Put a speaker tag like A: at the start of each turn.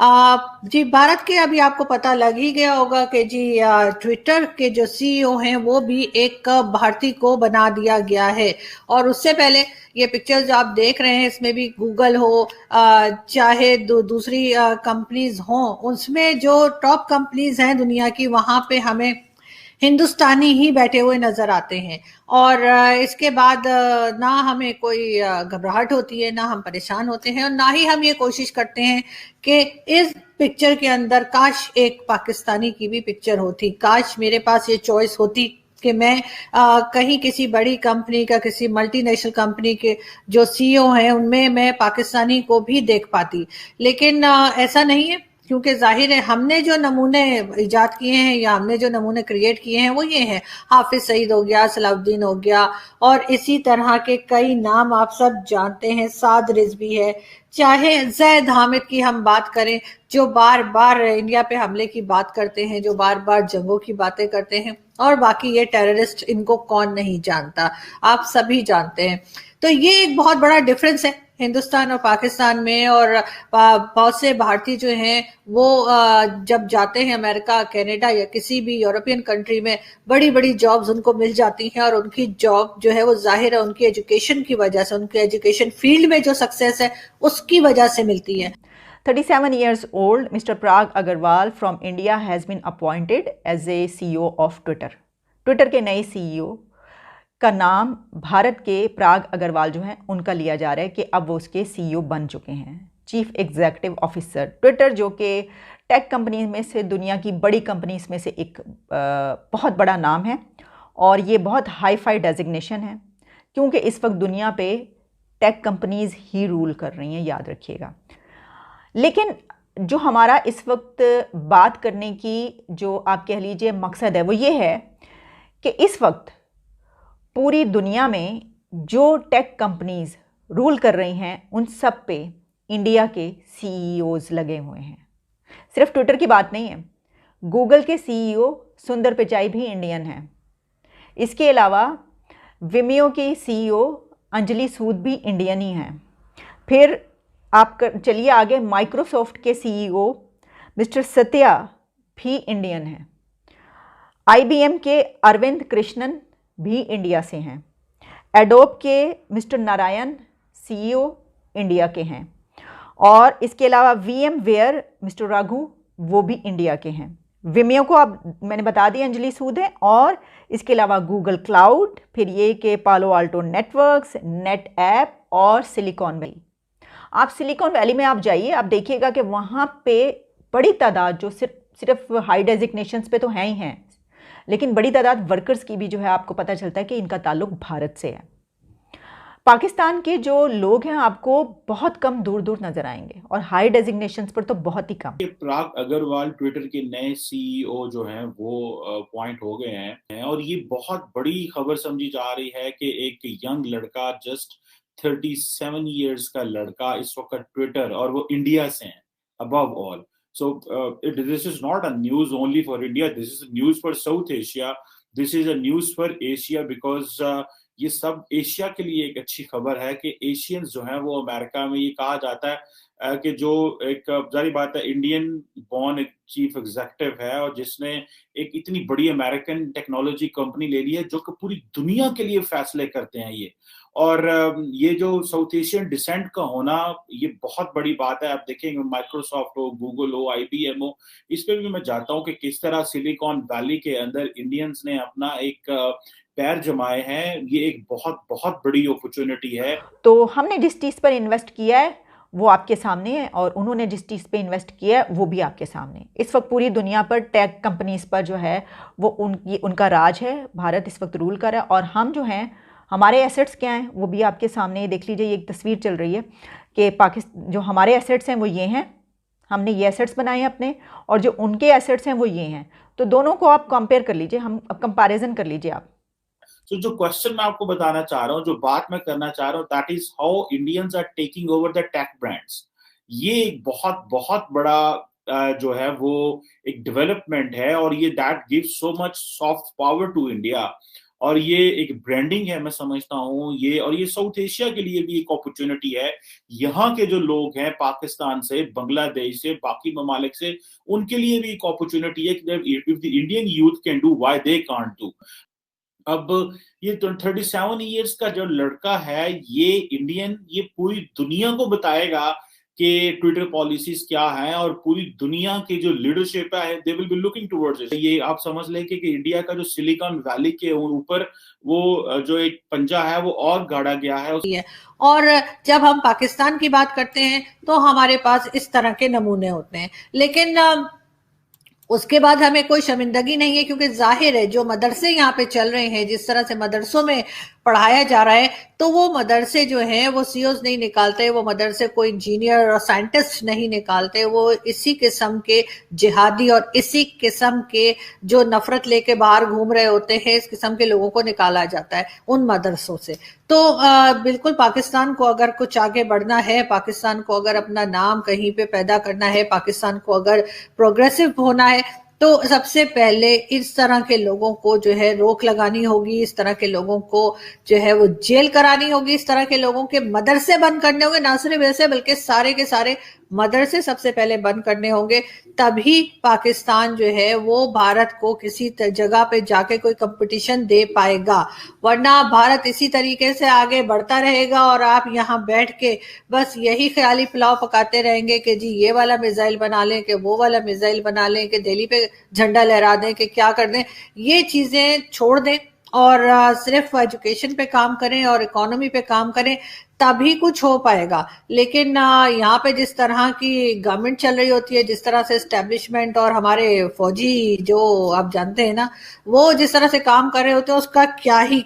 A: जी, भारत के अभी आपको पता लग ही गया होगा कि जी ट्विटर के जो सीईओ हैं वो भी एक भारतीय को बना दिया गया है। और उससे पहले ये पिक्चर जो आप देख रहे हैं इसमें भी गूगल हो, चाहे दूसरी कंपनीज हो, उसमें जो टॉप कंपनीज हैं दुनिया की, वहां पे हमें हिंदुस्तानी ही बैठे हुए नजर आते हैं। और इसके बाद ना हमें कोई घबराहट होती है, ना हम परेशान होते हैं, और ना ही हम ये कोशिश करते हैं कि इस पिक्चर के अंदर काश एक पाकिस्तानी की भी पिक्चर होती, काश मेरे पास ये चॉइस होती कि मैं कहीं किसी बड़ी कंपनी का, किसी मल्टीनेशनल कंपनी के जो सीईओ हैं उनमें मैं पाकिस्तानी को भी देख पाती। लेकिन ऐसा नहीं है, क्योंकि जाहिर है हमने जो नमूने इजाद किए हैं या हमने जो नमूने क्रिएट किए हैं वो ये हैं, हाफिज सईद हो गया, सलाउद्दीन हो गया, और इसी तरह के कई नाम आप सब जानते हैं, साद रिजवी है, चाहे जैद हामिद की हम बात करें जो बार बार इंडिया पे हमले की बात करते हैं, जो बार बार जंगों की बातें करते हैं, और बाकी ये टेररिस्ट, इनको कौन नहीं जानता, आप सभी जानते हैं। तो ये एक बहुत बड़ा डिफरेंस है हिंदुस्तान और पाकिस्तान में। और बहुत से भारतीय जो हैं वो जब जाते हैं अमेरिका, कनाडा या किसी भी यूरोपियन कंट्री में, बड़ी बड़ी जॉब्स उनको मिल जाती हैं, और उनकी जॉब जो है वो जाहिर है उनकी एजुकेशन की वजह से, उनके एजुकेशन फील्ड में जो सक्सेस है उसकी वजह से मिलती है।
B: 37 years old, Mr. Parag Agarwal from India has been appointed as a CEO of Twitter. Twitter के नए सीईओ का नाम भारत के पराग अग्रवाल जो हैं उनका लिया जा रहा है कि अब वो उसके सीईओ बन चुके हैं, चीफ एग्जीक्यूटिव ऑफिसर। ट्विटर जो कि टेक कंपनी में से, दुनिया की बड़ी कंपनीज में से एक बहुत बड़ा नाम है, और ये बहुत हाई फाई डेजिग्नेशन है, क्योंकि इस वक्त दुनिया पे टेक कंपनीज ही रूल कर रही हैं, याद रखिएगा। लेकिन जो हमारा इस वक्त बात करने की जो आप कह लीजिए मकसद है वो ये है कि इस वक्त पूरी दुनिया में जो टेक कंपनीज रूल कर रही हैं उन सब पे इंडिया के सीईओज लगे हुए हैं। सिर्फ ट्विटर की बात नहीं है, गूगल के सीईओ सुंदर पिचाई भी इंडियन हैं। इसके अलावा विमियो की सीईओ अंजलि सूद भी इंडियन ही हैं। फिर आप चलिए आगे, माइक्रोसॉफ्ट के सीईओ मिस्टर सत्या भी इंडियन हैं। आईबीएम के अरविंद कृष्णन भी इंडिया से हैं। एडोब के मिस्टर नारायण सीईओ इंडिया के हैं। और इसके अलावा वीएम वेयर मिस्टर राघु वो भी इंडिया के हैं। विमियो को अब मैंने बता दिया अंजलि सूद है। और इसके अलावा गूगल क्लाउड, फिर ये के पालो आल्टो नेटवर्क्स, नेट ऐप और सिलिकॉन वैली। आप सिलिकॉन वैली में आप जाइए, आप देखिएगा कि वहाँ पे बड़ी तादाद जो सिर्फ हाई डेजिग्नेशंस पे तो हैं ही हैं, लेकिन बड़ी तादाद वर्कर्स की भी जो है आपको पता चलता है कि इनका ताल्लुक भारत से है। पाकिस्तान के जो लोग हैं आपको बहुत कम दूर दूर नजर आएंगे, और हाई डेजिग्नेशंस पर तो बहुत ही कम।
C: पराग अग्रवाल ट्विटर के नए सीईओ जो हैं वो अपॉइंट हो गए हैं, और ये बहुत बड़ी खबर समझी जा रही है कि एक यंग लड़का, जस्ट 37 इयर्स का लड़का इस वक्त ट्विटर, और वो इंडिया से हैं above all. So this is not a news only for India. This is a news for South Asia. This is a news for Asia because ये सब एशिया के लिए एक अच्छी खबर है कि एशियंस जो हैं वो अमेरिका में, ये कहा जाता है कि जो एक जारी बात है, इंडियन बॉर्न एक चीफ एग्जीक्यूटिव है और जिसने एक इतनी बड़ी अमेरिकन टेक्नोलॉजी कंपनी ले ली है जो कि पूरी दुनिया के लिए फैसले करते हैं ये। और ये जो साउथ एशियन डिसेंट का होना, ये बहुत बड़ी बात है। आप देखेंगे माइक्रोसॉफ्ट हो, गूगल हो, आईबीएम हो, इस पे भी मैं चाहता हूँ कि किस तरह सिलिकॉन वैली के अंदर इंडियंस ने अपना एक पैर जमाए हैं। ये एक बहुत बहुत बड़ी अपॉर्चुनिटी है।
B: तो हमने जिस चीज़ पर इन्वेस्ट किया है वो आपके सामने है, और उन्होंने जिस चीज़ पे इन्वेस्ट किया है वो भी आपके सामने। इस वक्त पूरी दुनिया पर टेक कंपनीज पर जो है वो उनका राज है। भारत इस वक्त रूल कर रहा है, और हम जो हैं, हमारे एसेट्स क्या हैं वो भी आपके सामने देख लीजिए। ये एक तस्वीर चल रही है कि पाकिस्तान जो हमारे एसेट्स हैं वो ये हैं, हमने ये एसेट्स बनाए हैं अपने, और जो उनके एसेट्स हैं वो ये हैं। तो दोनों को आप कंपेयर कर लीजिए, हम कंपैरिजन कर लीजिए आप।
C: तो जो क्वेश्चन मैं आपको बताना चाह रहा हूँ, जो बात मैं करना चाह रहा हूँ, that is how Indians are taking over the tech brands. ये एक बहुत बहुत बड़ा जो है वो एक डेवलपमेंट है, और ये that gives so much soft power to India. और ये एक ब्रांडिंग है, मैं समझता हूँ ये, और ये साउथ एशिया के लिए भी एक अपॉर्चुनिटी है। यहाँ के जो लोग हैं पाकिस्तान से, बांग्लादेश से, बाकी ममालिक से, उनके लिए भी एक अपॉर्चुनिटी है कि if the Indian youth can do, why they can't do. अब ये 37 इयर्स का जो लड़का है, ये पूरी दुनिया को बताएगा कि ट्विटर पॉलिसीज क्या हैं, और पूरी दुनिया की जो लीडरशिप है they will be looking towards it. ये आप समझ लें कि इंडिया का जो सिलिकॉन वैली के ऊपर वो जो एक पंजा है वो और गाड़ा गया है।
A: और जब हम पाकिस्तान की बात करते हैं तो हमारे पास इस तरह के नमूने होते हैं, लेकिन उसके बाद हमें कोई शर्मिंदगी नहीं है, क्योंकि जाहिर है जो मदरसे यहाँ पे चल रहे हैं, जिस तरह से मदरसों में पढ़ाया जा रहा है, तो वो मदरसे जो हैं वो सीओज नहीं निकालते, वो मदरसे कोई इंजीनियर और साइंटिस्ट नहीं निकालते, वो इसी किस्म के जिहादी और इसी किस्म के जो नफरत लेके बाहर घूम रहे होते हैं, इस किस्म के लोगों को निकाला जाता है उन मदरसों से। तो बिल्कुल पाकिस्तान को अगर कुछ आगे बढ़ना है, पाकिस्तान को अगर अपना नाम कहीं पे पैदा करना है, पाकिस्तान को अगर प्रोग्रेसिव होना है, तो सबसे पहले इस तरह के लोगों को जो है रोक लगानी होगी, इस तरह के लोगों को जो है वो जेल करानी होगी, इस तरह के लोगों के मदरसे बंद करने होंगे, ना सिर्फ वैसे बल्कि सारे के सारे मदरसे सबसे पहले बंद करने होंगे। तभी पाकिस्तान जो है वो भारत को किसी जगह पे जाके कोई कंपटीशन दे पाएगा, वरना भारत इसी तरीके से आगे बढ़ता रहेगा और आप यहाँ बैठ के बस यही ख्याली पुलाव पकाते रहेंगे कि जी ये वाला मिसाइल बना लें, कि वो वाला मिसाइल बना लें, कि दिल्ली पे झंडा लहरा दें, कि क्या कर दें। ये चीजें छोड़ दें और सिर्फ एजुकेशन पे काम करें और इकोनॉमी पे काम करें, तभी कुछ हो पाएगा। लेकिन यहाँ पे जिस तरह की गवर्नमेंट चल रही होती है, जिस तरह से एस्टेब्लिशमेंट और हमारे फौजी जो आप जानते हैं ना, वो जिस तरह से काम कर रहे होते हैं, उसका क्या ही